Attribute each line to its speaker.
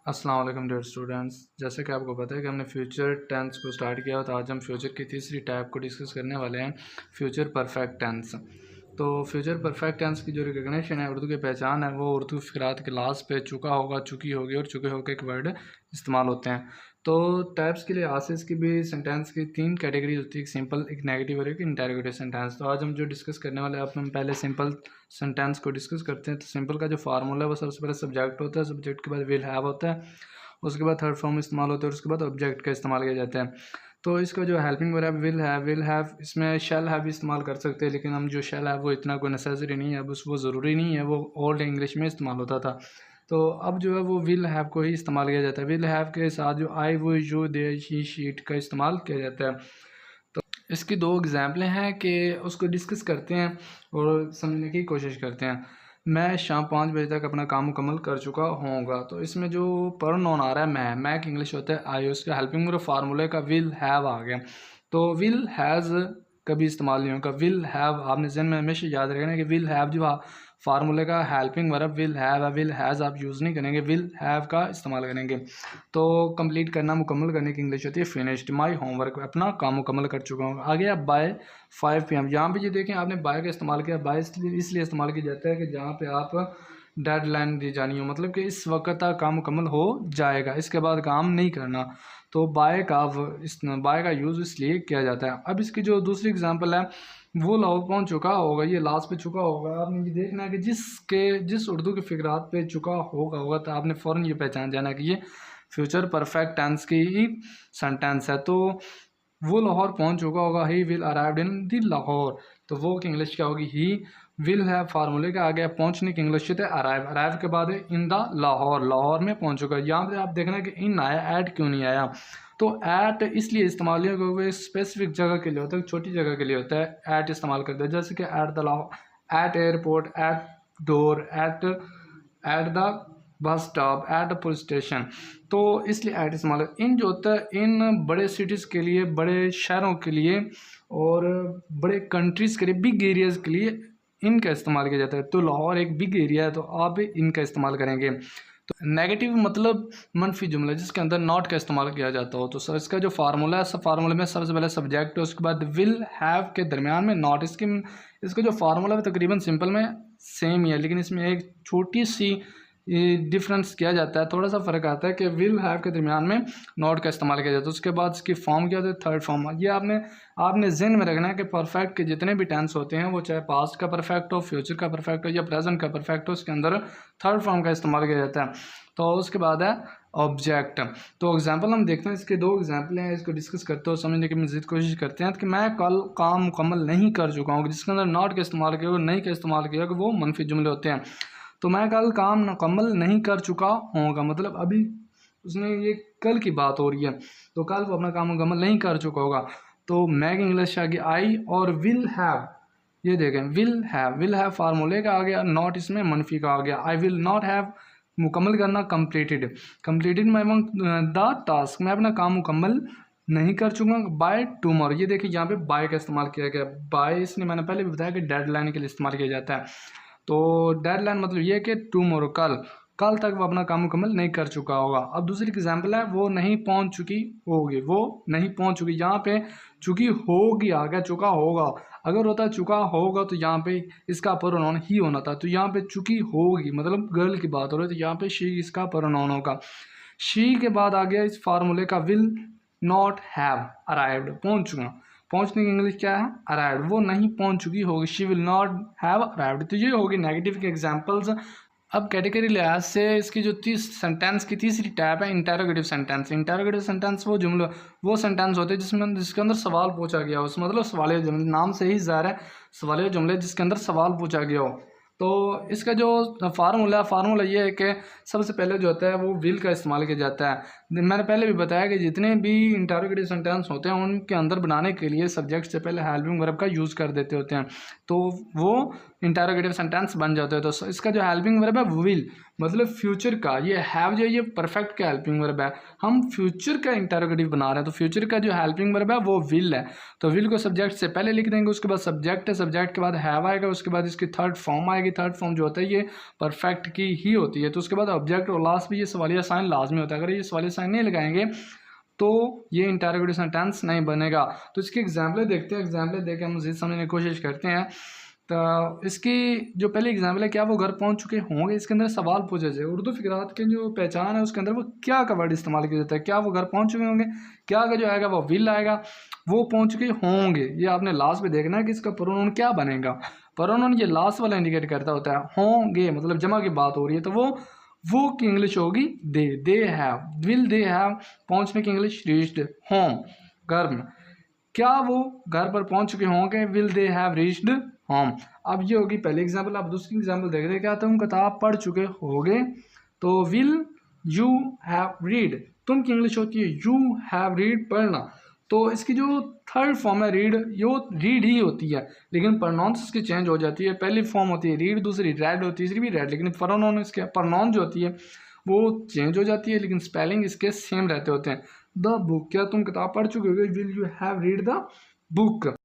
Speaker 1: अस्सलाम वालेकुम dear students. जैसे कि आपको पता है कि हमने फ्यूचर टेंस को स्टार्ट किया, तो आज हम फ्यूचर की तीसरी टाइप को डिस्कस करने वाले हैं, फ्यूचर परफेक्ट टेंस। तो फ्यूचर परफेक्ट टेंस की जो रिकग्निशन है, उर्दू की पहचान है, वो उर्दू फ़िक़रात के लास्ट पे चुका होगा, चुकी होगी और चुके होके एक वर्ड इस्तेमाल होते हैं। तो टाइप्स के लिए आसिस की भी सेंटेंस की 3 कैटेगरीज होती है, एक सिंपल, एक नेगेटिव और एक इंटेरोगेटिव सेंटेंस। तो आज हम जो डिस्कस करने वाले हैं, हम पहले सिंपल सेंटेंस को डिस्कस करते हैं। तो सिंपल का जो फार्मूला है वो सबसे पहले सब्जेक्ट होता है, सब्जेक्ट के बाद विल हैव होता है, उसके बाद थर्ड फॉर्म इस्तेमाल होता है और उसके बाद ऑब्जेक्ट का इस्तेमाल किया जाता है। तो इसका जो हेल्पिंग वर्ब विल हैव इसमें शैल हैव भी इस्तेमाल कर सकते हैं, लेकिन हम जो शैल है वो इतना कोई नेसेसरी नहीं है, बस वो ज़रूरी नहीं है, वो ओल्ड इंग्लिश में इस्तेमाल होता था। तो अब जो है वो विल हैव को ही इस्तेमाल किया जाता है। विल हैव के साथ जो आई, वो, यू, दे, ही, शीट का इस्तेमाल किया जाता है। तो इसकी 2 एग्जाम्पलें हैं कि उसको डिस्कस करते हैं और समझने की कोशिश करते हैं। मैं शाम 5 बजे तक अपना काम मुकम्मल कर चुका होऊंगा। तो इसमें जो प्रोनाउन आ रहा है मैं की इंग्लिश होता है आई, उसका हेल्पिंग वर्ब फार्मूले का विल हैव आ गया। तो विल हैज़ कभी इस्तेमाल नहीं होगा, विल हैव आपने ज़हन में हमेशा याद रखना कि विल हैव जो फार्मूले का हेल्पिंग वर्ब विल हैव है, विल हैज़ आप यूज़ नहीं करेंगे, विल हैव का इस्तेमाल करेंगे। तो कंप्लीट करना, मुकम्मल करने की इंग्लिश होती है फिनिश्ड। माई होमवर्क, अपना काम मुकम्मल कर चुका हूँ। आगे आप बाय 5 PM, यहाँ पे ये देखें आपने बाय का इस्तेमाल किया। बाय इसलिए इस्तेमाल किया जाता है कि जहाँ पे आप डेडलाइन दी जानी हो, मतलब कि इस वक्त तक काम मुकम्मल हो जाएगा, इसके बाद काम नहीं करना। तो बाय का यूज़ इसलिए किया जाता है। अब इसकी जो दूसरी एग्जांपल है, वो लाहौर पहुंच चुका होगा, ये लास्ट पे चुका होगा। आपने ये देखना है कि जिस उर्दू के फ़िक़रात पे चुका होगा तो आपने फ़ौरन ये पहचान जाना कि ये फ्यूचर परफेक्ट टेंस की ही सेंटेंस है। तो वो लाहौर पहुंच चुका होगा, ही विल अराइव्ड इन दी लाहौर। तो वो की इंग्लिश क्या होगी, ही विल है फार्मूले के आगे पहुंचने की इंग्लिश होती है अराइव। अराइव के बाद इन द लाहौर, लाहौर में पहुंच चुका है। यहाँ पे आप देखना कि इन आया, ऐड क्यों नहीं आया। तो ऐट इसलिए इस्तेमाल है क्योंकि स्पेसिफिक जगह के लिए होता है, छोटी जगह के लिए होता है, ऐट इस्तेमाल करते हैं। जैसे कि at the Lahore, at airport, at door, at the bus stop, at the police station. तो इसलिए ऐट इस्तेमाल है। इन जो होता है इन बड़े सिटीज़ के लिए, बड़े शहरों के लिए और बड़े कंट्रीज़ के लिए, बिग एरियाज़ के लिए इनका इस्तेमाल किया जाता है। तो लाहौर एक बिग एरिया है, तो आप इनका इस्तेमाल करेंगे। तो नेगेटिव मतलब मनफी जुमला जिसके अंदर नॉट का इस्तेमाल किया जाता हो। तो सर इसका जो फार्मूला है, सब फार्मूले में सबसे पहले सब्जेक्ट है, उसके बाद विल हैव के दरमियान में नॉट। इसका जो फार्मूला है तकरीबन सिंपल में सेम ही है, लेकिन इसमें एक छोटी सी डिफरेंस किया जाता है, थोड़ा सा फ़र्क आता है कि विल हैव के दरमियान में नॉट का इस्तेमाल किया जाता है। उसके बाद इसकी फॉर्म क्या होता है, थर्ड फॉर्म। ये आपने जहन में रखना है कि परफेक्ट के जितने भी टेंस होते हैं, वो चाहे पास्ट का परफेक्ट हो, फ्यूचर का परफेक्ट हो या प्रेजेंट का परफेक्ट हो, उसके अंदर थर्ड फॉर्म का इस्तेमाल किया जाता है। तो उसके बाद है ऑब्जेक्ट। तो एग्जाम्पल हम देखते हैं, इसके 2 एग्जाम्पल हैं, इसको डिस्कस करते हो, समझने की मज़ीद कोशिश करते हैं। कि मैं कल काम मुकम्मल नहीं कर चुका हूँ, जिसके अंदर नॉट का इस्तेमाल किया, नहीं का इस्तेमाल किया, कि वो मनफी जुमले होते हैं। तो मैं कल काम मुकम्मल नहीं कर चुका होगा, मतलब अभी उसने ये कल की बात हो रही है, तो कल वो अपना काम मुकम्मल नहीं कर चुका होगा। तो मैं की इंग्लिश आ गई आई, और विल हैव, ये देखें विल हैव फार्मूले का आ गया, नॉट इसमें मनफी का आ गया। आई विल नॉट हैव मुकम्मल करना, कंप्लीटेड माई द टास्क, मैं अपना काम मुकम्मल नहीं कर चुका बाय टुमारो। ये देखिए यहाँ पे बाय का इस्तेमाल किया गया। बाय इसने मैंने पहले भी बताया कि डेडलाइन के लिए इस्तेमाल किया जाता है। तो डेडलाइन मतलब ये कि टुमारो, कल तक वो अपना काम मुकम्मल नहीं कर चुका होगा। अब दूसरी एग्जाम्पल है, वो नहीं पहुंच चुकी होगी, वो नहीं पहुंच चुकी, यहाँ पे चुकी होगी आ गया, चुका होगा। अगर होता चुका होगा तो यहाँ पे इसका प्रोनाउन ही होना था। तो यहाँ पे चुकी होगी मतलब गर्ल की बात हो रही है, तो यहाँ पे शी इसका प्रोनाउन होगा। शी के बाद आ गया इस फार्मूले का विल नॉट हैव अराइव्ड, पहुंच चुका। पहुंचने की इंग्लिश क्या है, अराइव्ड। वो नहीं पहुंच चुकी होगी, she will not have arrived. तो ये होगी नेगेटिव के एग्जांपल्स। अब कैटेगरी लिहाज से इसकी जो सेंटेंस की तीसरी टाइप है इंटेरोगेटिव सेंटेंस। इंटेरोगेटिव सेंटेंस वो सेंटेंस होते हैं जिसके अंदर सवाल पूछा गया हो, मतलब सवालिया जुमले, नाम से ही ज़ाहिर है सवालिया जुमले जिसके अंदर सवाल पूछा गया हो। तो इसका जो फार्मूला ये है कि सबसे पहले जो होता है वो विल का इस्तेमाल किया जाता है। मैंने पहले भी बताया कि जितने भी इंटेरोगेटिव सेंटेंस होते हैं उनके अंदर बनाने के लिए सब्जेक्ट से पहले हेल्पिंग वर्ब का यूज़ कर देते होते हैं, तो वो इंटेरोगेटिव सेंटेंस बन जाते हैं। तो इसका जो हेल्पिंग वर्ब है विल, मतलब फ्यूचर का, ये हैव जो है ये परफेक्ट का हेल्पिंग वर्ब है, हम फ्यूचर का इंटरोगेटिव बना रहे हैं, तो फ्यूचर का जो हेल्पिंग वर्ब है वो विल है, तो विल को सब्जेक्ट से पहले लिख देंगे, उसके बाद सब्जेक्ट है, सब्जेक्ट के बाद हैव आएगा, उसके बाद इसकी थर्ड फॉर्म आएगी, थर्ड फॉर्म जो होता है ये परफेक्ट की ही होती है, तो उसके बाद ऑब्जेक्ट और लास्ट भी ये सवालिया साइन लाजमी होता है, अगर ये सवालिया साइन नहीं लगाएंगे तो ये इंटरोगेटिव सेंटेंस नहीं बनेगा। तो इसकी एग्जाम्पल देखते हैं, एग्जाम्पल देख के हम मज़ीद समझने की कोशिश करते हैं। तो इसकी जो पहली एग्जाम्पल है, क्या वो घर पहुंच चुके होंगे, इसके अंदर सवाल पूछे जाए, उर्दू फिक्रात की जो पहचान है उसके अंदर वो क्या का वर्ड इस्तेमाल किया जाता है, क्या वो घर पहुंच चुके होंगे, क्या का जो आएगा वो विल आएगा, वो पहुंच चुके होंगे, ये आपने लास्ट में देखना है कि इसका प्रोनाउन क्या बनेगा। प्रोनाउन ये लास्ट वाला इंडिकेट करता होता है, होंगे मतलब जमा की बात हो रही है, तो वो की इंग्लिश होगी they have, will they have पहुंचने की इंग्लिश रीच्ड होम, घर में, क्या वो घर पर पहुंच चुके होंगे, will they have reached home. अब ये होगी पहली एग्जाम्पल। आप दूसरी एग्जाम्पल देख रहे क्या, तुम किताब पढ़ चुके होगे, तो विल यू हैव रीड, तुम की इंग्लिश होती है यू हैव रीड, पढ़ना, तो इसकी जो थर्ड फॉर्म है रीड, यो रीड ही होती है, लेकिन प्रोनाउंस इसकी चेंज हो जाती है, पहली फॉर्म होती है रीड, दूसरी रेड होती है, तीसरी भी रेड, लेकिन प्रोनाउन इसके प्रोनाउन जो होती है वो चेंज हो जाती है, लेकिन स्पेलिंग इसके सेम रहते होते हैं। द बुक, क्या तुम किताब पढ़ चुके हो, will you have read the book.